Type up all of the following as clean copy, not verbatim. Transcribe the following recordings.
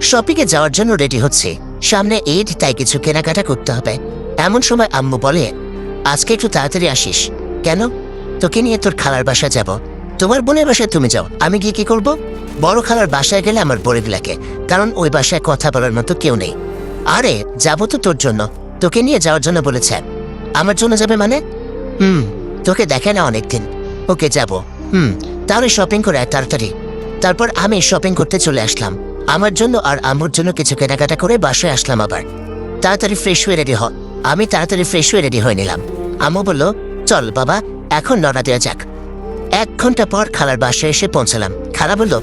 শপিংয়ে যাওয়ার জন্য রেডি হচ্ছে। সামনে ঈদ, তাই কিছু কেনাকাটা করতে হবে। এমন সময় আম্মু বলে, আজকে একটু তাড়াতাড়ি আসিস। কেন? তোকে নিয়ে তোর খালার বাসায় যাব। তোমার বোনের বাসায় তুমি যাও, আমি গিয়ে কি করব? বড় খালার বাসায় গেলে আমার বোনের লাগে, কারণ ওই বাসায় কথা বলার মতো কেউ নেই। আরে যাবো তো তোর জন্য, তোকে নিয়ে যাওয়ার জন্য বলেছে। আমার জন্য যাবে মানে? তোকে দেখে না অনেকদিন। ওকে যাব। তাহলে শপিং করে তাড়াতাড়ি। তারপর আমি শপিং করতে চলে আসলাম। আমার জন্য আর আম্মুর জন্য কিছু কেনাকাটা করে বাসায় আসলাম। আবার তাড়াতাড়ি ফ্রেশ হয়ে রেডি হ। আমি তাড়াতাড়ি ফ্রেশ হয়ে রেডি হয়ে নিলাম। আম্মু বলল, চল বাবা, এখন নড়া দেওয়া যাক। 1 ঘন্টা পর খালার বাসায় এসে পৌঁছালাম। খালা বলল,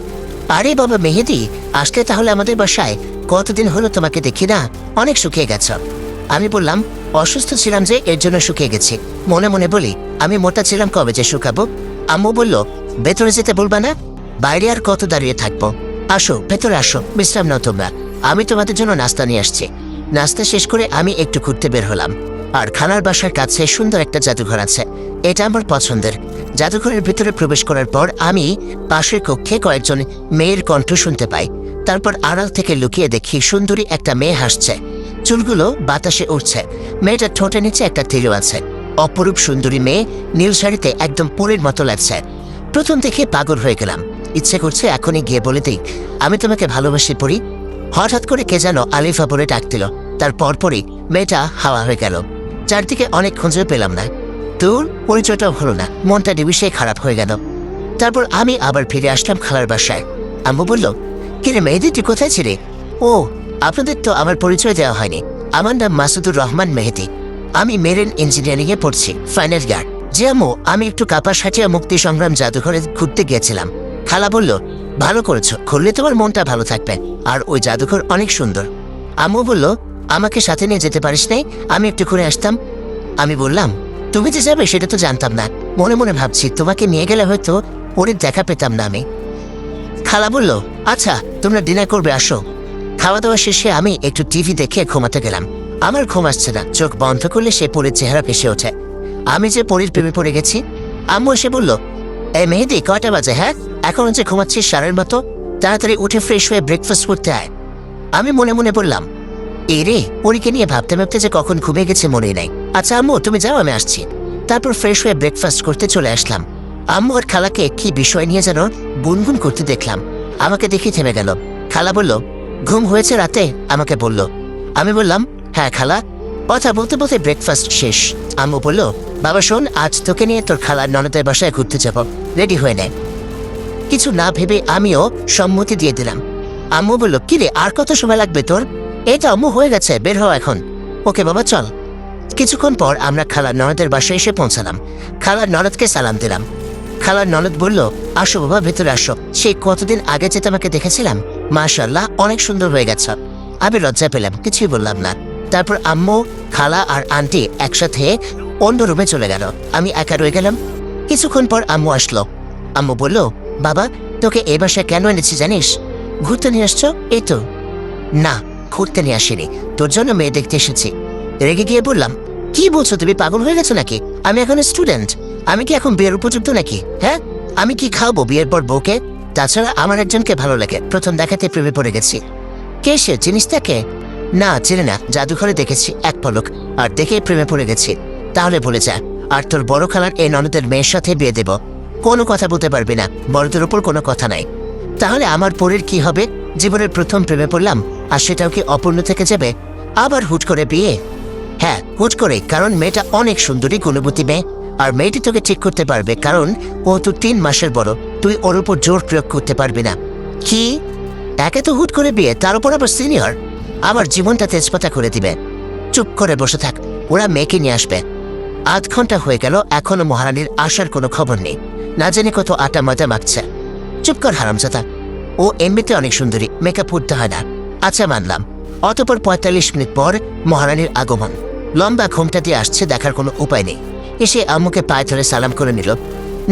আরে বাবা মেহেদি, আসলে তাহলে আমাদের বাসায়? কতদিন হলো তোমাকে দেখি না, অনেক শুকিয়ে গেছ। আমি বললাম, অসুস্থ ছিলাম যে, এর জন্য শুকিয়ে গেছি। মনে মনে বলি, আমি মোটা ছিলাম কবে যে শুকাবো। আম্মু বলল, ভেতরে যেতে বলবা না? বাইরে আর কত দাঁড়িয়ে থাকবো? আসো, ভেতরে আসো, বিশ্রাম নাও তোমরা। আমি তোমাদের জন্য নাস্তা নিয়ে আসছি। নাস্তা শেষ করে আমি একটু ঘুরতে বের হলাম। আর খালার বাসার কাছে সুন্দর একটা জাদুঘর আছে, এটা আমার পছন্দের। জাদুঘরের ভিতরে প্রবেশ করার পর আমি পাশের কক্ষে কয়েকজন মেয়ের কণ্ঠ শুনতে পাই। তারপর আড়াল থেকে লুকিয়ে দেখি সুন্দরী একটা মেয়ে হাসছে, চুলগুলো বাতাসে উঠছে। মেয়েটার ঠোঁটের নিচে একটা তিলও আছে। অপরূপ সুন্দরী মেয়ে, নীল শাড়িতে একদম পরীর মতো লাগছে। প্রথম দেখে পাগল হয়ে গেলাম। ইচ্ছে করছে এখনই গিয়ে বলে দিই, আমি তোমাকে ভালোবাসি পড়ি। হঠাৎ করে কে যেন আলিফা বলে ডাক দিল। তার পরপরই মেয়েটা হাওয়া হয়ে গেল। চারদিকে অনেক খুঁজে পেলাম না। তোর পরিচয়টাও হলো না, মনটা ডিবিশে খারাপ হয়ে গেল। তারপর আমি আবার ফিরে আসলাম খালার বাসায়। আম্মু বলল, কিরে মেহেদি, তুই কোথায় ছিলে? ও, আপনাদের তো আমার পরিচয় দেওয়া হয়নি। আমার নাম মাসুদুর রহমান মেহেদি। আমি মেরিন ইঞ্জিনিয়ারিংয়ে পড়ছি, ফাইনাল ইয়ার। যে আম্মু, আমি একটু কাপাসহাটিয়া মুক্তি সংগ্রাম জাদুঘরে ঘুরতে গিয়েছিলাম। খালা বলল, ভালো করেছো, ঘুরলে তোমার মনটা ভালো থাকবে, আর ওই জাদুঘর অনেক সুন্দর। আম্মু বলল, আমাকে সাথে নিয়ে যেতে পারিস নাই? আমি একটু ঘুরে আসতাম। আমি বললাম, তুমি যে যাবে সেটা তো জানতাম না। মনে মনে ভাবছি তোমাকে নিয়ে গেলে হয়তো ওর দেখা পেতাম না আমি। খালা বলল, আচ্ছা তোমরা ডিনার করবে, আসো। খাওয়া দাওয়া শেষে আমি একটু টিভি দেখে ঘুমাতে গেলাম। আমার ঘুম আসছে না, চোখ বন্ধ করলে সে পরীর চেহারা ভেসে ওঠে। আমি যে পরীর প্রেমে পড়ে গেছি। আম্মু এসে বলল, এই মেহেদি, কয়টা বাজে? হ্যাঁ, এখন যে ঘুমাচ্ছিস সারের মতো? তাড়াতাড়ি উঠে ফ্রেশ হয়ে ব্রেকফাস্ট করতে আয়। আমি মনে মনে বললাম, এই রে, পরীকে নিয়ে ভাবতে ভাবতে যে কখন ঘুমিয়ে গেছে মনেই নাই। আচ্ছা আম্মু, তুমি যাও, আমি আসছি। তারপর ফ্রেশ হয়ে ব্রেকফাস্ট করতে চলে আসলাম। আম্মু আর খালাকে কি বিষয় নিয়ে যেন গুনগুন করতে দেখলাম। আমাকে দেখে থেমে গেল। খালা বলল, ঘুম হয়েছে রাতে? আমাকে বলল। আমি বললাম, হ্যাঁ খালা। কথা বলতে বলতে ব্রেকফাস্ট শেষ। আম্মু বলল, বাবা শোন, আজ তোকে নিয়ে তোর খালার ননদের বাসায় ঘুরতে যাব, রেডি হয়ে নেয়। কিছু না ভেবে আমিও সম্মতি দিয়ে দিলাম। আম্মু বলল, কিরে, আর কত সময় লাগবে তোর? এই তো আম্মু, হয়ে গেছে, বের হও এখন। ওকে বাবা, চল। কিছুক্ষণ পর আমরা খালার ননদের বাসায় এসে পৌঁছালাম। খালার ননদকে সালাম দিলাম। খালার ননদ বলল, আসো বাবা, ভেতরে আসো। সেই কতদিন আগে যে তোমাকে দেখেছিলাম, মাশাআল্লাহ অনেক সুন্দর হয়ে গেছে। আমি লজ্জা পেলাম, কিছুই বললাম না। তারপর আম্মু, খালা আর আন্টি একসাথে অন্য রুমে চলে গেল। আমি একা রয়ে গেলাম। কিছুক্ষণ পর আম্মু আসলো। আম্মু বলল, বাবা, তোকে এ বাসায় কেন এনেছি জানিস? ঘুরতে নিয়ে আসছো? এই তো। না, ঘুরতে নিয়ে আসিনি, তোর জন্য মেয়ে দেখতে এসেছি। রেগে গিয়ে বললাম, কি বলছো তুমি, পাগল হয়ে গেছো নাকি? আমি এখন স্টুডেন্ট, আমি কি এখন বিয়ের উপযুক্ত নাকি? হ্যাঁ, আমি কি খাওয়াবো বিয়ের পর বউকে? তাছাড়া আমার একজনকে ভালো লাগে, প্রথম দেখাতে প্রেমে পড়ে গেছি। কে সে, চিনিস তাকে? না, চিনি না, জাদুঘরে দেখেছি এক পলক, আর দেখে প্রেমে পড়ে গেছি। তাহলে বলে যা, আর তোর বড় খালার এই ননদের মেয়ের সাথে বিয়ে দেব। কোনো কথা বলতে পারবি না, বড়দের উপর কোনো কথা নাই। তাহলে আমার পরের কি হবে? জীবনের প্রথম প্রেমে পড়লাম, আর সেটাও কি অপূর্ণ থেকে যাবে? আবার হুট করে বিয়ে? হ্যাঁ, হুট করে, কারণ মেয়েটা অনেক সুন্দরী, গুণবতী মেয়ে। আর মেয়েটি তোকে ঠিক করতে পারবে, কারণ ও তো 3 মাসের বড়। তুই ওর উপর জোর প্রয়োগ করতে পারবি না। কি? একে তো হুট করে বিয়ে, তার উপর আবার সিনিয়র। আমার জীবনটা তেজপাতা করে দিবে। চুপ করে বসে থাক, ওরা মেয়েকে নিয়ে আসবে। 8 ঘন্টা হয়ে গেল, এখনো মহারানীর আসার কোনো খবর নেই। না জানি কত আটা ময়দা মাখছে। চুপ কর হারামজাদা, ও এমনিতে অনেক সুন্দরী, মেকআপ করতে হয় না। আচ্ছা মানলাম। অতঃপর 45 মিনিট পর মহারানীর আগমন। লম্বা ঘোমটা দিয়ে আসছে, দেখার কোনো উপায় নেই। এসে আম্মুকে পায়ে ধরে সালাম করে নিল।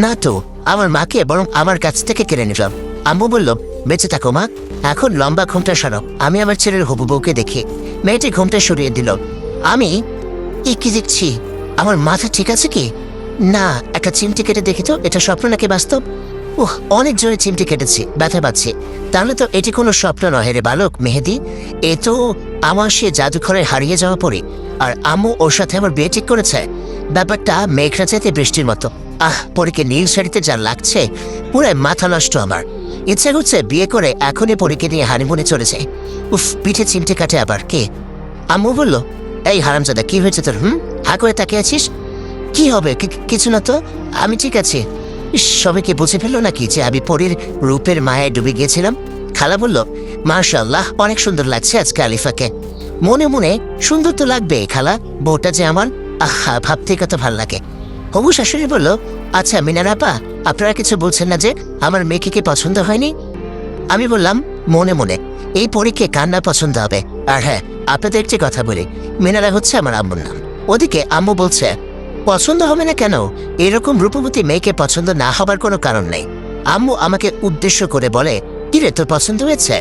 না তো, আমার মাকে বরং আমার কাছ থেকে কেড়ে নিল। আম্মু বলল, বেঁচে থাকো মা, এখন লম্বা ঘোমটা সরাও, আমি আমার ছেলের হবু বউকে দেখি। মেয়েটি ঘোমটা সরিয়ে দিল। আমি কি দেখছি? আমার মাথা ঠিক আছে কি? না, একটা চিমটি কেটে দেখি তো, এটা স্বপ্ন নাকি বাস্তব? অনেক জোরে চিমটি কেটেছি, ব্যথা পাচ্ছি। তাহলে তো এটি কোনো স্বপ্ন নয় রে বালক মেহেদি, এ তো আমার সে জাদুঘরে হারিয়ে যাওয়া পরি। আর আম্মু ওর সাথে আমার বিয়ে ঠিক করেছে। ব্যাপারটা মেঘরা যেতে বৃষ্টির মতো। পরীকে নীল শাড়িতে যা লাগছে, পুরো মাথা নষ্ট আমার। ইচ্ছা করছে বিয়ে করে এখনই পরীকে নিয়ে হানিমুনে চলেছে। পিঠে চিমটে কাটে আবার কে? আম্মু বলল, এই হারামজাদা, কি হয়েছে তোর? হা করে তাকিয়ে আছিস? কি হবে? কিছু না তো, আমি ঠিক আছি। সবাইকে বুঝে ফেললো নাকি যে আমি পরীর রূপের মায়ায় ডুবে গিয়েছিলাম? খালা বলল, মাশাআল্লাহ, অনেক সুন্দর লাগছে আজকে আলিফাকে। মনে মনে সুন্দর তো লাগবে খালা, বউটা যে আমার, ভাবতে কত ভাল লাগে। হবু শাশুড়ি বলল, আচ্ছা মিনার আপা, আপনারা কিছু বলছেন না যে আমার মেয়েকে কি পছন্দ হয়নি? আমি বললাম মনে মনে, এই পরীকে কান্না পছন্দ হবে। আর হ্যাঁ, আপনাদের একটি কথা বলি, মিনারা হচ্ছে আমার আম্মুর নাম। ওদিকে আম্মু বলছে, পছন্দ হবে না কেন? এরকম রূপবতী মেয়েকে পছন্দ না হবার কোনো কারণ নেই। আম্মু আমাকে উদ্দেশ্য করে বলে, কিরে তোর পছন্দ হয়েছে?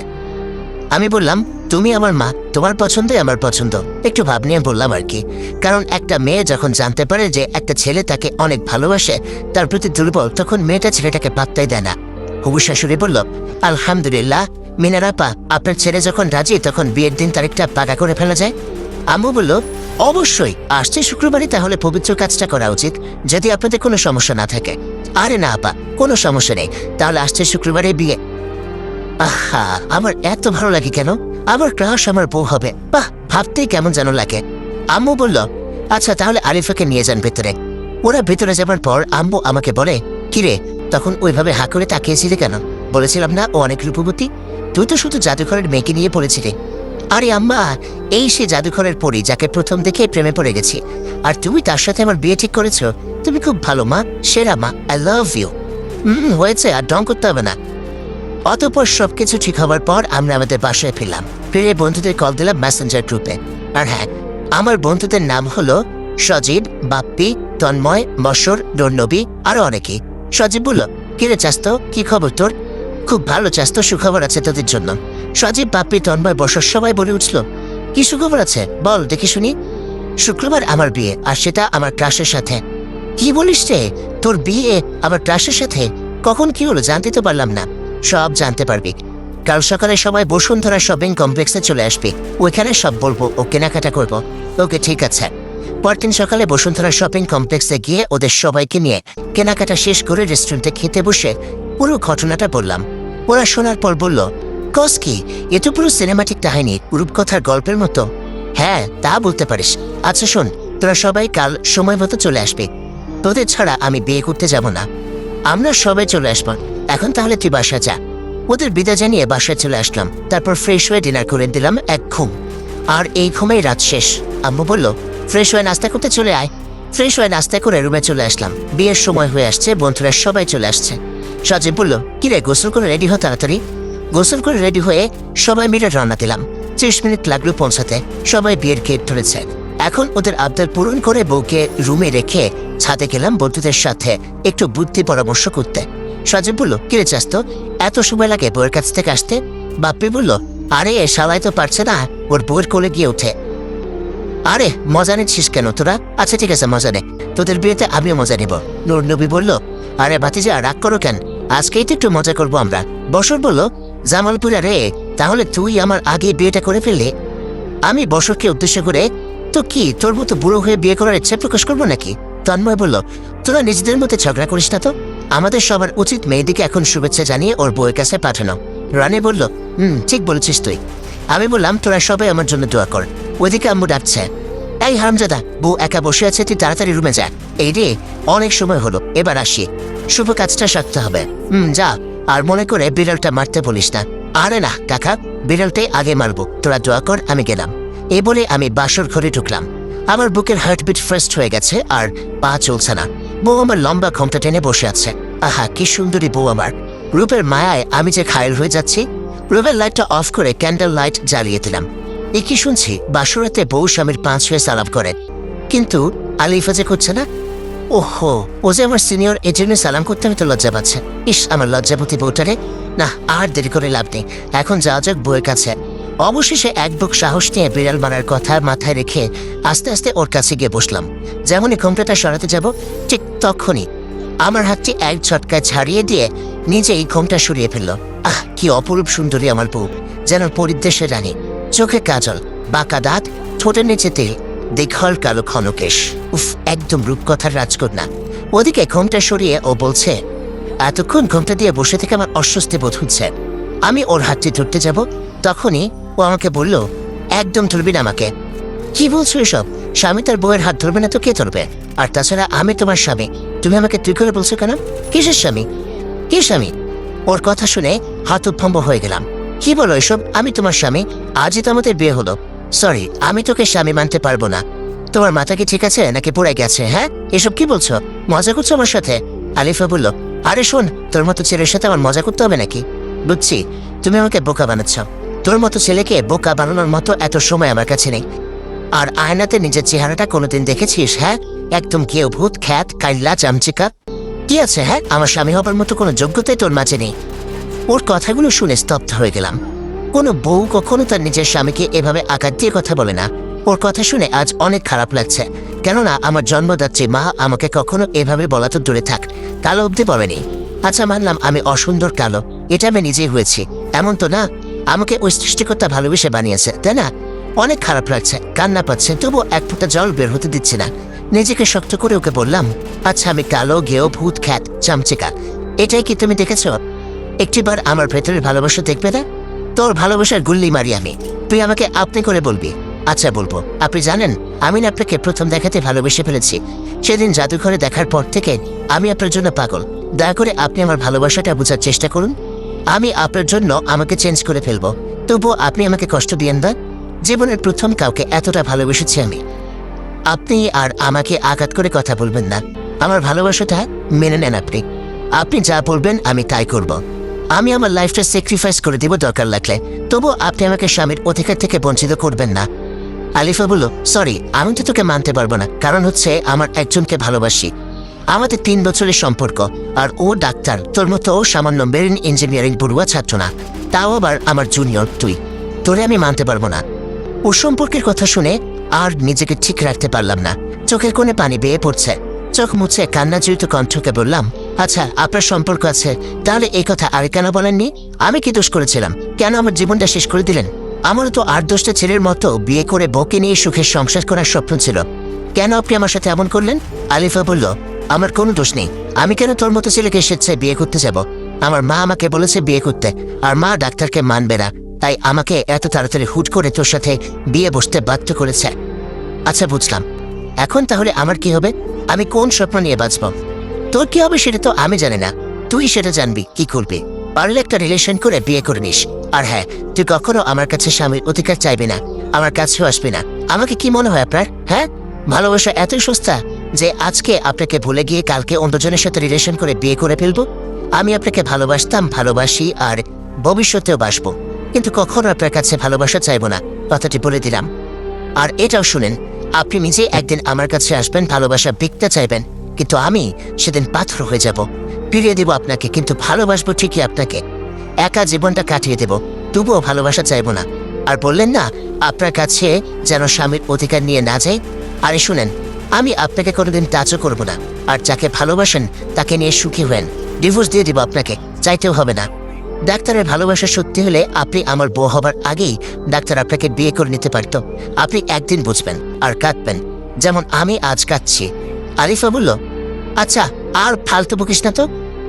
আমি বললাম, তুমি আমার মা, তোমার পছন্দই আমার পছন্দ। একটু ভাব নিয়ে বললাম আর কি। কারণ একটা মেয়ে যখন জানতে পারে যে একটা ছেলে তাকে অনেক ভালোবাসে, তার প্রতি দুর্বল, তখন মেয়েটা ছেলেটাকে পাত্তাই দেয় না। হবু শাশুড়ি বলল, আলহামদুলিল্লাহ মিনার আপা, আপনার ছেলে যখন রাজি তখন বিয়ের দিন তারিখটা পাকা করে ফেলা যায়। আম্মু বলল, অবশ্যই আসছে শুক্রবারই তাহলে পবিত্র কাজটা করা উচিত, যদি আপনাদের কোনো সমস্যা না থাকে। আরে না আপা, কোনো সমস্যা নেই, তাহলে আসছে শুক্রবারে বিয়ে। আমার এত ভালো লাগে কেন? আমার ক্রাশ আমার বউ হবে, বাহ, ভাবতেই কেমন যেন লাগে। আম্মু বলল, আচ্ছা তাহলে আলিফাকে নিয়ে যান ভেতরে। ওরা ভেতরে যাবার পর আম্মু আমাকে বলে, কিরে তখন ওইভাবে হা করে তাকিয়েছিলি কেন? বলেছিলাম না ও অনেক রূপবতী? তুই তো শুধু জাদুঘরের মেয়েকে নিয়ে পড়েছিলি। আরে আম্মা, এই সে জাদুঘরের পরী যাকে প্রথম দেখে প্রেমে পড়ে গেছি, আর তুমি তার সাথে আমার বিয়ে ঠিক করেছ। তুমি খুব ভালো মা, সেরা মা, আই লাভ ইউ। হয়েছে, আর ডং করতে হবে না। অতঃপর সবকিছু ঠিক হবার পর আমরা আমাদের বাসায় ফিরলাম। ফিরে বন্ধুদের কল দিলাম মেসেঞ্জার গ্রুপে। আর হ্যাঁ, আমার বন্ধুদের নাম হলো সজীব, বাপ্পি, তন্ময়, মশর, নবী, আরো অনেকেই। সজীব বলল, কিরে চাস্ত, কি খবর তোর? খুব ভালো চাস্ত, সুখবর আছে তোদের জন্য। সজীব, বাপ্পি, তন্ময়, বসর সবাই বলে উঠল, কি সুখবর আছে বল দেখি শুনি। শুক্রবার আমার বিয়ে, আর সেটা আমার ক্রাশের সাথে। কি বলিস রে, তোর বিয়ে আমার ক্রাশের সাথে? কখন কি হলো জানতে তো পারলাম না। সব জানতে পারবি কাল সকালে সবাই বসুন্ধরা শপিং কমপ্লেক্সে চলে আসবি, ওইখানে সব বলবো ও কেনাকাটা করব। ওকে ঠিক আছে। পরদিন সকালে বসুন্ধরা শপিং কমপ্লেক্সে গিয়ে ওদের সবাইকে নিয়ে কেনাকাটা শেষ করে রেস্টুরেন্টে খেতে বসে পুরো ঘটনাটা বললাম। ওরা শোনার পর বলল, কস কি, এ তো পুরো সিনেমাটিক কাহিনী, রূপকথার গল্পের মতো। হ্যাঁ তা বলতে পারিস। আচ্ছা শোন, তোরা সবাই কাল সময় মতো চলে আসবি, তোদের ছাড়া আমি বিয়ে করতে যাব না। আমরা সবাই চলে আসবো, এখন তাহলে তুই বাসা যা। ওদের বিদায় জানিয়ে বাসায় চলে আসলাম। তারপর ফ্রেশ হয়ে ডিনার করে দিলাম এক ঘুম। আর এই ঘুমেই রাত শেষ। আম্মু বলল, ফ্রেশ হয়ে নাস্তা করতে চলে আয়। ফ্রেশ হয়ে নাস্তা করে রুমে চলে আসলাম। বিয়ের সময় হয়ে আসছে, বন্ধুরা সবাই চলে আসছে। সজীব বলল, কিরে গোসল করে রেডি হ তাড়াতাড়ি। গোসল করে রেডি হয়ে সবাই মিলে রান্না দিলাম। 30 মিনিট লাগলো পৌঁছাতে। সবাই বিয়ের গেট ধরেছে। এখন ওদের আবদার পূরণ করে বউকে রুমে রেখে ছাদে গেলাম বন্ধুদের সাথে একটু বুদ্ধি পরামর্শ করতে। সজীব বলল, কিরে চাস্ত, এত সময় লাগে বউয়ের কাছ থেকে আসতে? বাপ্পি বলল, আরে শালাই তো পারছে না ওর বউয়ের কোলে গিয়ে ওঠে। আরে মজা নিচ্ছিস কেন তোরা? আচ্ছা ঠিক আছে, মজা নে, তোদের বিয়েতে আমিও মজা নেব। নবী বলল, আরে ভাতিজা রাগ করো কেন, আজকেই তো একটু মজা করবো আমরা। বসর বলল, জামালপুরা রে, তাহলে তুই আমার আগে বিয়েটা করে ফেললে? আমি বসরকে উদ্দেশ্য করে, তো কি তোর মতো বুড়ো হয়ে বিয়ে করার ইচ্ছা প্রকাশ করবো নাকি? তন্ময় বলল, তোরা নিজেদের মধ্যে ঝগড়া করিস না তো, আমাদের সবার উচিত মেয়েদিকে এখন শুভেচ্ছা জানিয়ে ওর বউয়ের কাছে পাঠানো। রানী বলল, ঠিক বলেছিস তুই। আমি বললাম, তোরা সবাই আমার জন্য দোয়া কর। ওইদিকে আম্মু ডাকছে, এই হারামজাদা, বউ একা বসে আছে, তুই তাড়াতাড়ি রুমে যা। এই রে, অনেক সময় হলো, এবার আসি, শুভ কাজটা সারতে হবে। যা, আর মনে করে বিড়ালটা মারতে বলিস না। আরে না কাকা, বিড়ালটাই আগে মারবো, তোরা দোয়া কর, আমি গেলাম। এই বলে আমি বাসর ঘরে ঢুকলাম। আমার বুকের হার্টবিট ফাস্ট হয়ে গেছে, আর পা চলছে না। বউ আমার লম্বা ঘোমটা টেনে বসে আছে। আহা কি সুন্দরী বউ আমার। রূপের মায়ায় আমি যে ঘায়েল হয়ে যাচ্ছি। রুমের লাইটটা অফ করে ক্যান্ডেল লাইট জ্বালিয়ে দিলাম। এ কি শুনছি, বাসরাতে বউ স্বামীর পাঁচ হয়ে সালাম করে, কিন্তু আলিফা যে করছে না। ওহো, ও যে আমার সিনিয়র, এই জন্য সালাম করতে আমি তো লজ্জা পাচ্ছে। ইস, আমার লজ্জাপতি বউটারে। না, আর দেরি করে লাভ নেই, এখন যাওয়া যাক বউয়ের কাছে। অবশেষে এক বুক সাহস নিয়ে বিড়াল মারার কথা মাথায় রেখে আস্তে আস্তে ওর কাছে গিয়ে বসলাম। যেমনই ঘোমটাটা সরাতে যাব, ঠিক তখনই আমার হাতটি এক ঝটকায় ছাড়িয়ে দিয়ে নিজেই ঘোমটা সরিয়ে ফেলল। আহ, কি অপরূপ সুন্দরী আমার বউ, যেন পরিদেশের রানী। চোখে কাজল, বাঁকা দাঁত, ঠোঁটের নিচে তেল, দীঘল কালো ক্ষণকেশ। উফ, একদম রূপকথার রাজকন্যা। ওদিকে ঘোমটা সরিয়ে ও বলছে, এতক্ষণ ঘোমটা দিয়ে বসে থেকে আমার অস্বস্তি বোধ হচ্ছে। আমি ওর হাতটি ধরতে যাব, তখনই ও আমাকে বলল, একদম ধরবি না আমাকে। কি বলছো এসব? স্বামী তার বউয়ের হাত ধরবে না তো কে ধরবে? আর তাছাড়া আমি তোমার স্বামী, তুমি আমাকে তুই করে বলছো কেন? কিসের স্বামী? কি স্বামী? ওর কথা শুনে হতভম্ব হয়ে গেলাম। কি বলো এসব? আমি তোমার স্বামী, আজই তো আমাদের বিয়ে হলো। সরি, আমি তোকে স্বামী মানতে পারবো না। তোমার মাথা কি ঠিক আছে নাকি পড়ে গেছে? হ্যাঁ, এসব কি বলছো? মজা করছো আমার সাথে? আলিফা বলল, আরে শোন, তোর মতো ছেলের সাথে আমার মজা করতে হবে নাকি? বুঝছি, তুমি আমাকে বোকা বানাচ্ছ। তোর মতো ছেলেকে বোকা বানানোর মতো এত সময় আমার কাছে নেই। আর আয়নাতে নিজের চেহারাটা কোনোদিন দেখেছিস? হ্যাঁ, একদম কেউ ভূত, খ্যাত, কাইল্লা, চামচিকা। কি আছে? হ্যাঁ, আমার স্বামী হবার মতো কোনো যোগ্যতাই তোর মাঝে নেই। ওর কথাগুলো শুনে স্তব্ধ হয়ে গেলাম। কোনো বউ কখনো তার নিজের স্বামীকে এভাবে আঘাত দিয়ে কথা বলে না। ওর কথা শুনে আজ অনেক খারাপ লাগছে, কেননা আমার জন্মদাত্রী মা আমাকে কখনো এভাবে বলা তো দূরে থাক, কালো অব্দি বলেনি। আচ্ছা, মানলাম আমি অসুন্দর কালো, এটা আমি নিজেই হয়েছি, এমন তো না। আমাকে ওই সৃষ্টিকর্তা ভালোবেসে বানিয়েছে, তাই না? অনেক খারাপ লাগছে, কান্না পাচ্ছে, তবু এক ফোঁটা জল বের হতে দিচ্ছে না। নিজেকে শক্ত করে ওকে বললাম, আচ্ছা আমি কালো, গেও, ভূত, খ্যাত, চামচিকা, এটাই কি তুমি দেখেছ? একটিবার আমার ভেতরের ভালোবাসা দেখবে না? তোর ভালোবাসার গুল্লি মারি আমি, তুই আমাকে আপনি করে বলবি। আচ্ছা বলবো। আপনি জানেন, আমি না আপনাকে প্রথম দেখাতে ভালোবেসে ফেলেছি। সেদিন জাদুঘরে দেখার পর থেকে আমি আপনার জন্য পাগল। দয়া করে আপনি আমার ভালোবাসাটা বোঝার চেষ্টা করুন। আমি আপনার জন্য আমাকে চেঞ্জ করে ফেলবো, তবুও আপনি আমাকে কষ্ট দিয়েন না। জীবনের প্রথম কাউকে এতটা ভালোবেসেছি আমি। আপনি আর আমাকে আঘাত করে কথা বলবেন না। আমার ভালোবাসাটা মেনে নেন আপনি। আপনি যা বলবেন আমি তাই করব। আমি আমার লাইফটা স্যাক্রিফাইস করে দেব দরকার লাগলে, তবু আপনি আমাকে স্বামীর অধিকার থেকে বঞ্চিত করবেন না। আলিফা বলল, সরি, আমি তো তোকে মানতে পারবো না। কারণ হচ্ছে আমার একজনকে ভালোবাসি। আমাদের 3 বছরের সম্পর্ক, আর ও ডাক্তার, তোর মতো সামান্য মেরিন ইঞ্জিনিয়ারিং পড়ুয়া ছাত্র না, তাও আবার আমার জুনিয়র তুই। তোরে আমি মানতে পারবো না। ওর সম্পর্কের কথা শুনে আর নিজেকে ঠিক রাখতে পারলাম না। চোখের কোণে পানি বেয়ে পড়ছে। চোখ মুছে কান্না জড়িত কণ্ঠকে বললাম, আচ্ছা আপনার সম্পর্ক আছে, তাহলে এই কথা আরে কেন বলেননি? আমি কি দোষ করেছিলাম? কেন আমার জীবনটা শেষ করে দিলেন? আমারও তো 8-10টা ছেলের মতো বিয়ে করে বউকে নিয়ে সুখের সংসার করার স্বপ্ন ছিল। কেন আপনি আমার সাথে এমন করলেন? আলিফা বলল, আমার কোনো দোষ নেই। আমি কেন তোর মতো ছেলেকে স্বেচ্ছায় বিয়ে করতে যাব? আমার মা আমাকে বলেছে বিয়ে করতে, আর মা ডাক্তারকে মানবে না, তাই আমাকে এত তাড়াতাড়ি হুট করে তোর সাথে বিয়ে বসতে বাধ্য করেছে। আচ্ছা বুঝলাম, এখন তাহলে আমার কি হবে? আমি কোন স্বপ্ন নিয়ে বাঁচব? তোর কি হবে সেটা তো আমি জানি না, তুই সেটা জানবি। কি করবি? পারলে একটা রিলেশন করে বিয়ে করে নিস। আর হ্যাঁ, তুই কখনো আমার কাছে স্বামীর অধিকার চাইবি না, আমার কাছেও আসবি না। আমাকে কি মনে হয় আপনার? হ্যাঁ, ভালোবাসা এতই সস্তা যে আজকে আপনাকে ভুলে গিয়ে কালকে অন্যজনের সাথে রিলেশন করে বিয়ে করে ফেলবো? আমি আপনাকে ভালোবাসতাম, ভালোবাসি, আর ভবিষ্যতেও বাসবো, কিন্তু কখনো আপনার কাছে ভালোবাসা চাইবো না, কথাটি বলে দিলাম। আর এটাও শুনেন, আপনি নিজে একদিন আমার কাছে আসবেন, ভালোবাসা ভিক্ষা চাইবেন, কিন্তু আমি সেদিন পাথর হয়ে যাব। ফিরিয়ে দেব আপনাকে, কিন্তু ভালোবাসবো ঠিকই আপনাকে। একা জীবনটা কাটিয়ে দেব, তবুও ভালোবাসা চাইবো না। আর বললেন না, আপনার কাছে যেন স্বামীর অধিকার নিয়ে না যায়। আরে শুনেন, আমি আপনাকে কোনোদিন টাচও করবো না। আর যাকে ভালোবাসেন তাকে নিয়ে সুখী হবেন। ডিভোর্স দিয়ে দিব আপনাকে, চাইতেও হবে না। ডাক্তারের ভালোবাসা সত্যি হলে আপনি আমার বউ হবার আগেই ডাক্তার আপনাকে বিয়ে করে নিতে পারত। আপনি একদিন বুঝবেন আর কাঁদবেন, যেমন আমি আজ কাঁদছি। আলিফা বলল, আচ্ছা আর ফালতু বকিস না তো।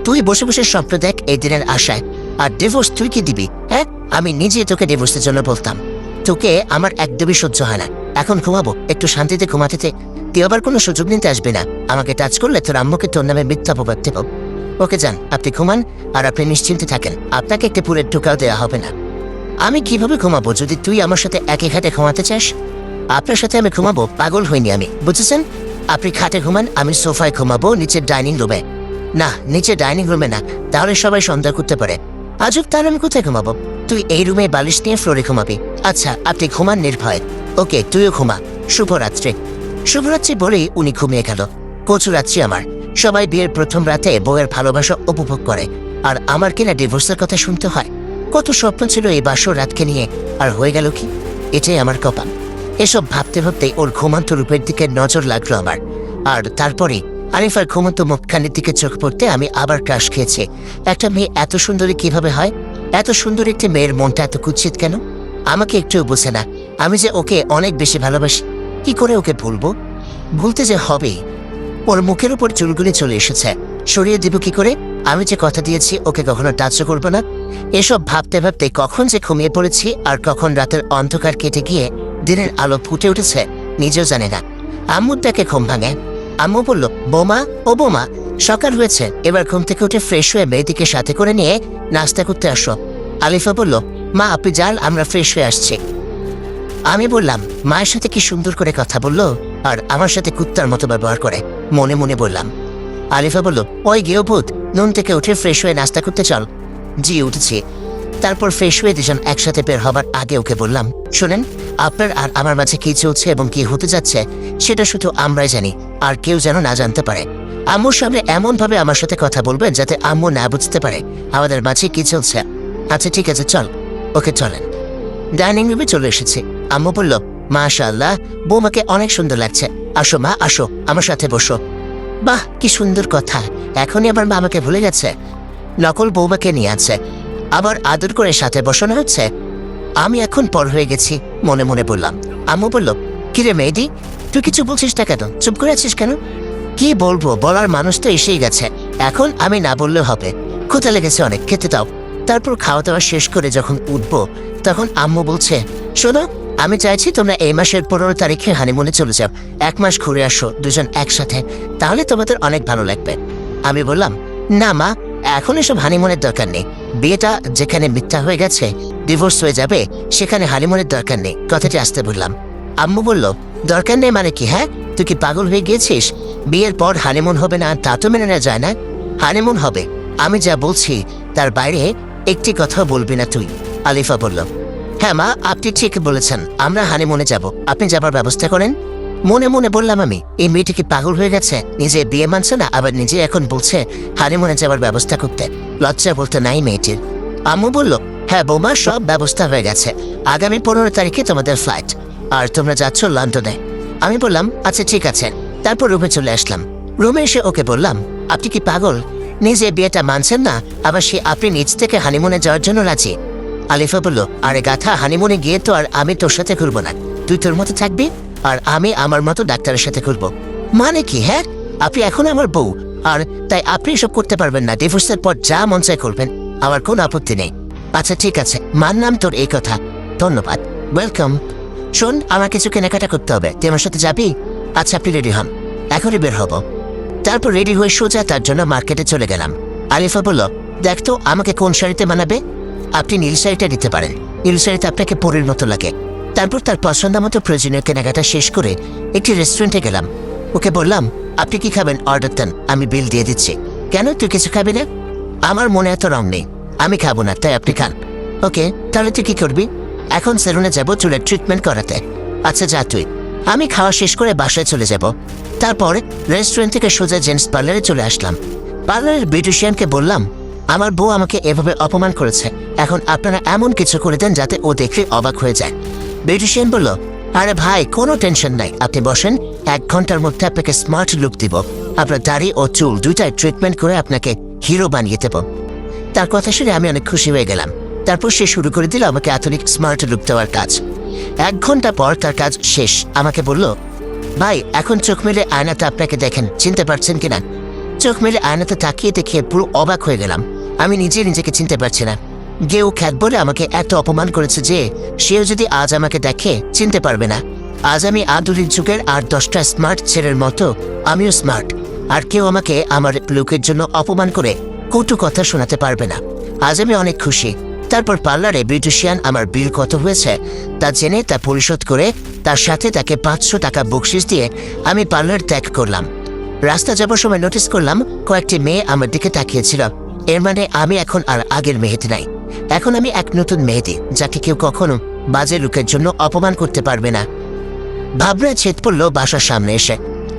তুই বসে বসে স্বপ্ন দেখ এই দিনের আশায়। আর ডিভোর্স তুই কি দিবি? হ্যাঁ, আমি নিজে তোকে ডিভোর্সের জন্য বলতাম। তোকে আমার একদমই সহ্য হয় না। এখন ঘুমাবো, একটু শান্তিতে ঘুমাতে। তুই আবার কোনো সুযোগ নিতে আসবি না। আমাকে টাচ করলে তোর আম্মুকে তোর নামে মিথ্যা অপবাদ দেব। ওকে যান, আপনি ঘুমান, আর আপনি নিশ্চিন্তে থাকেন, আপনাকে একটা পুরের ঢোকাও দেওয়া হবে না। আমি কিভাবে ঘুমাবো যদি তুই আমার সাথে একই খাটে ঘুমাতে চাস? আপনার সাথে আমি ঘুমাবো, পাগল হইনি আমি, বুঝেছেন? আপনি খাটে ঘুমান, আমি সোফায় ঘুমাবো, নিচের ডাইনিং রুমে। না, নিচে ডাইনিং রুমে না, তাহলে সবাই সন্দেহ করতে পারে। আজব, তাহলে আমি কোথায় ঘুমাবো? তুই এই রুমে বালিশ নিয়ে ফ্লোরে ঘুমাবি। আচ্ছা, আপনি ঘুমান নির্ভয়। ওকে, তুইও ঘুমা। শুভরাত্রি। শুভরাত্রি বলেই উনি ঘুমিয়ে গেল। কচু রাত্রি আমার। সবাই বিয়ের প্রথম রাতে বউয়ের ভালোবাসা উপভোগ করে, আর আমার কিনা ডিভোর্সের কথা শুনতে হয়। কত স্বপ্ন ছিল এই বাসর রাতকে নিয়ে, আর হয়ে গেল কি? এটাই আমার কপাল। এসব ভাবতে ভাবতে ওর ঘুমান্ত রূপের দিকে নজর লাগলো আমার। আর তারপরে আরিফার ঘুমন্ত মুখখানির দিকে চোখ পড়তে আমি আবার ক্রাশ খেয়েছি। একটা মেয়ে এত সুন্দরী কিভাবে হয়? এত সুন্দর একটি মেয়ের মনটা এত কুৎসিত কেন? আমাকে একটুও বোঝে না। আমি যে ওকে অনেক বেশি ভালোবাসি, কি করে ওকে ভুলবো? ভুলতে যে হবেই। ওর মুখের উপর চুলগুলি চলে এসেছে, সরিয়ে দিব কি করে? আমি যে কথা দিয়েছি ওকে কখনো টাচও করবো না। এসব ভাবতে ভাবতে কখন যে ঘুমিয়ে পড়েছি আর কখন রাতের অন্ধকার কেটে গিয়ে দিনের আলো ফুটে উঠেছে নিজেও জানে না। আম্মুর ডাকে ঘুম ভাঙে। আম্মু বলল, বোমা, ও বোমা, সকাল হয়েছে, এবার ঘুম থেকে উঠে ফ্রেশ হয়ে মেয়েদিকে সাথে করে নিয়ে নাস্তা করতে আসো। আলিফা বলল, মা আপনি যান, আমরা ফ্রেশ হয়ে আসছি। আমি বললাম, মায়ের সাথে কি সুন্দর করে কথা বললো, আর আমার সাথে কুত্তার মতো ব্যবহার করে। মনে মনে বললাম। আলিফা বলল, ওই গেও ভূত, নুন থেকে উঠে ফ্রেশ হয়ে নাস্তা করতে চল। জি উঠেছি। তারপর ফ্রেশ হয়ে দুজন একসাথে বের হবার আগে ওকে বললাম, শোনেন, আপনার আর আমার মাঝে কি চলছে এবং কি হতে যাচ্ছে সেটা শুধু আমরাই জানি, আর কেউ যেন না জানতে পারে। আম্মুর সামনে এমনভাবে আমার সাথে কথা বলবেন যাতে আম্মু না বুঝতে পারে আমাদের মাঝে কি চলছে। আচ্ছা ঠিক আছে, চল। ওকে চলেন। ডাইনিং রুমে চলে এসেছি। আম্মু বলল, মাশাআল্লাহ, বৌমাকে অনেক সুন্দর লাগছে। আসো মা, আসো, আমার সাথে বসো। বাহ, কি সুন্দর কথা, এখনই আমার মা আমাকে ভুলে গেছে। নকল বৌমাকে নিয়ে আছে, আবার আদর করে সাথে বসানো হচ্ছে। আমি এখন পর হয়ে গেছি, মনে মনে বললাম। আম্মু বলল, কিরে মেয়েদি, তুই কিছু বলছিস না কেন? চুপ করে আছিস কেন? কি বলবো, বলার মানুষ তো এসেই গেছে, এখন আমি না বললেও হবে। ক্ষুধা লেগেছে অনেক, খেতে দাও। তারপর খাওয়া দাওয়া শেষ করে যখন উঠবো তখন আম্মু বলছে, শোনো, আমি চাইছি তোমরা এই মাসের 15 তারিখে হানিমুনে চলে যাও। 1 মাস ঘুরে আসো দুজন একসাথে, তাহলে তোমাদের অনেক ভালো লাগবে। আমি বললাম, না মা, এখন এসব হানিমুনের দরকার নেই। বিয়েটা যেখানে মিথ্যা হয়ে গেছে, ডিভোর্স হয়ে যাবে, সেখানে হানিমুনের দরকার নেই। কথাটি আসতে বললাম। আম্মু বলল, দরকার নেই মানে কি? হ্যাঁ, তুই কি পাগল হয়ে গিয়েছিস? বিয়ের পর হানিমুন হবে না তা তো মেনে নেওয়া যায় না। হানিমুন হবে, আমি যা বলছি তার বাইরে একটি কথা বলবি না তুই। আলিফা বলল, হ্যাঁ মা, আপনি ঠিক বলেছেন, আমরা হানিমুনে যাব, আপনি যাবার ব্যবস্থা করেন। মনে মনে বললাম আমি, এই মেয়েটি কি পাগল হয়ে গেছে? নিজে বিয়ে মানছে না, আবার নিজে এখন বলছে হানিমুনে যাবার ব্যবস্থা করতে। লজ্জা বলতে নাই মেয়েটির। আম্মু বলল, হ্যাঁ বৌমা, সব ব্যবস্থা হয়ে গেছে। আগামী 15 তারিখে তোমাদের ফ্লাইট, আর তোমরা যাচ্ছ লন্ডনে। আমি বললাম, আচ্ছা ঠিক আছে। তারপর রুমে চলে আসলাম। রুমে এসে ওকে বললাম, আপনি কি পাগল? নিজে বিয়েটা মানছেন না, আবার সে আপনি নিজ থেকে হানিমুনে যাওয়ার জন্য রাজি। আলিফা বলল, আরে গাথা, হানিমুনে গিয়ে তো আর আমি তোর সাথে ঘুরবো না, তুই তোর মতো থাকবি আর আমি আমার মতো ডাক্তারের সাথে ঘুরবো। মানে কি? হ্যাঁ, আপনি এখন আমার বউ, আর তাই আপনি এসব করতে পারবেন না। ডিভোর্সের পর যা মন চায় করবেন, আমার কোনো আপত্তি নেই। আচ্ছা ঠিক আছে, মানলাম তোর এই কথা, ধন্যবাদ, ওয়েলকাম। শোন, আমার কিছু কেনাকাটা করতে হবে, তুই আমার সাথে যাবি? আচ্ছা আপনি রেডি হন, এখনই বের হব। তারপর রেডি হয়ে সোজা তার জন্য মার্কেটে চলে গেলাম। আলিফা বলল, দেখ তো আমাকে কোন শাড়িতে মানাবে। আপনি নীল শাড়িটা নিতে পারেন, নীল শাড়িতে আপনাকে পরীর মতো লাগে। তারপর তার পছন্দ মতো প্রয়োজনীয় কেনাকাটা শেষ করে একটি রেস্টুরেন্টে গেলাম। ওকে বললাম, আপনি কি খাবেন অর্ডার দেন, আমি বিল দিয়ে দিচ্ছি। কেন, তুই কিছু খাবি না? আমার মনে এত রং নেই, আমি খাবো না, তাই আপনি খান। ওকে, তাহলে তুই কি করবি? এখন সেলুনে যাব চুলের ট্রিটমেন্ট করাতে। আচ্ছা যা তুই। আমি খাওয়া শেষ করে বাসায় চলে যাব। তারপর রেস্টুরেন্ট থেকে সোজা জেন্টস পার্লারে চলে আসলাম। পার্লারের বিউটিশিয়ানকে বললাম, আমার বউ আমাকে এভাবে অপমান করেছে, এখন আপনারা এমন কিছু করে দেন যাতে ও দেখে অবাক হয়ে যায়। বিউটিশিয়ান বলল, আরে ভাই, কোনো টেনশন নাই, আপনি বসেন, 1 ঘন্টার মধ্যে আপনাকে স্মার্ট লুক দিব। আপনার দাড়ি ও চুল দুইটাই ট্রিটমেন্ট করে আপনাকে হিরো বানিয়ে দেব। তার কথা শুনে আমি অনেক খুশি হয়ে গেলাম। তারপর সে শুরু করে দিল আমাকে আধুনিক স্মার্ট লুক দেওয়ার কাজ। 1 ঘন্টা পর তার কাজ শেষ। আমাকে বলল, ভাই, এখন চোখ মেলে আয়নাতে আপনাকে দেখেন, চিনতে পারছেন কিনা? চোখ মেলে আয়নাতে তাকিয়ে দেখে পুরো অবাক হয়ে গেলাম। আমি নিজেকে চিনতে পারছি না। গেও খ্যাত বলে আমাকে এত অপমান করেছে যে সেও যদি আজ আমাকে দেখে চিনতে পারবে না। আজ আমি আধুনিক যুগের আর 10টা স্মার্ট ছেলের মতো আমিও স্মার্ট, আর কেউ আমাকে আমার লুকের জন্য অপমান করে কটু কথা শোনাতে পারবে না। আজ আমি অনেক খুশি। তারপর পার্লারে বিউটিশিয়ান আমার বিল কত হয়েছে তা জেনে তা পরিশোধ করে তার সাথে তাকে 500 টাকা বকশিশ দিয়ে আমি পার্লার ত্যাগ করলাম। রাস্তা যাবার সময় নোটিস করলাম কয়েকটি মেয়ে আমার দিকে তাকিয়েছিল। এর মানে আমি এখন আর আগের মেহেদি নাই, এখন আমি এক নতুন মেহেদি, যাকে কেউ কখনো বাজে লুকের জন্য অপমান করতে পারবে না। ভাবনা ছেদ পড়ল বাসার সামনে এসে।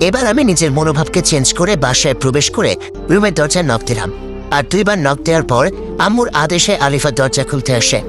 এবার আমি নিজের মনোভাবকে চেঞ্জ করে বাসায় প্রবেশ করে রুমের দরজায় নক দিলাম। আর 2 বার নক দেওয়ার পর আম্মুর আদেশে আলিফা দরজা খুলতে আসে।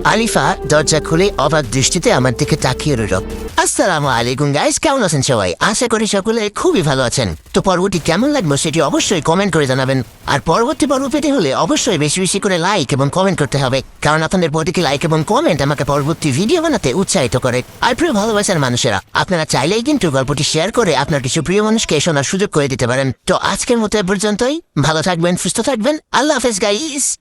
আলিফা দরজা খুলে অবাক দৃষ্টিতে আমার দিকে তাকিয়ে রইল। আসসালামু আলাইকুম গাইস, কেমন আছেন সবাই? আশা করি সকলে খুবই ভালো আছেন। তো পর্বটি কেমন লাগবে সেটি অবশ্যই কমেন্ট করে জানাবেন। আর পরবর্তী পর্ব পেতে হলে অবশ্যই বেশি বেশি করে লাইক এবং কমেন্ট করতে হবে, কারণ আপনাদের প্রতিটি লাইক এবং কমেন্ট আমাকে পরবর্তী ভিডিও বানাতে উৎসাহিত করে। আর প্রিয় ভালোবাসার মানুষেরা, আপনারা চাইলেই কিন্তু গল্পটি শেয়ার করে আপনার কিছু প্রিয় মানুষকে শোনার সুযোগ করে দিতে পারেন। তো আজকের মতো এ পর্যন্তই। ভালো থাকবেন, সুস্থ থাকবেন। আল্লাহ হাফেজ গাইস।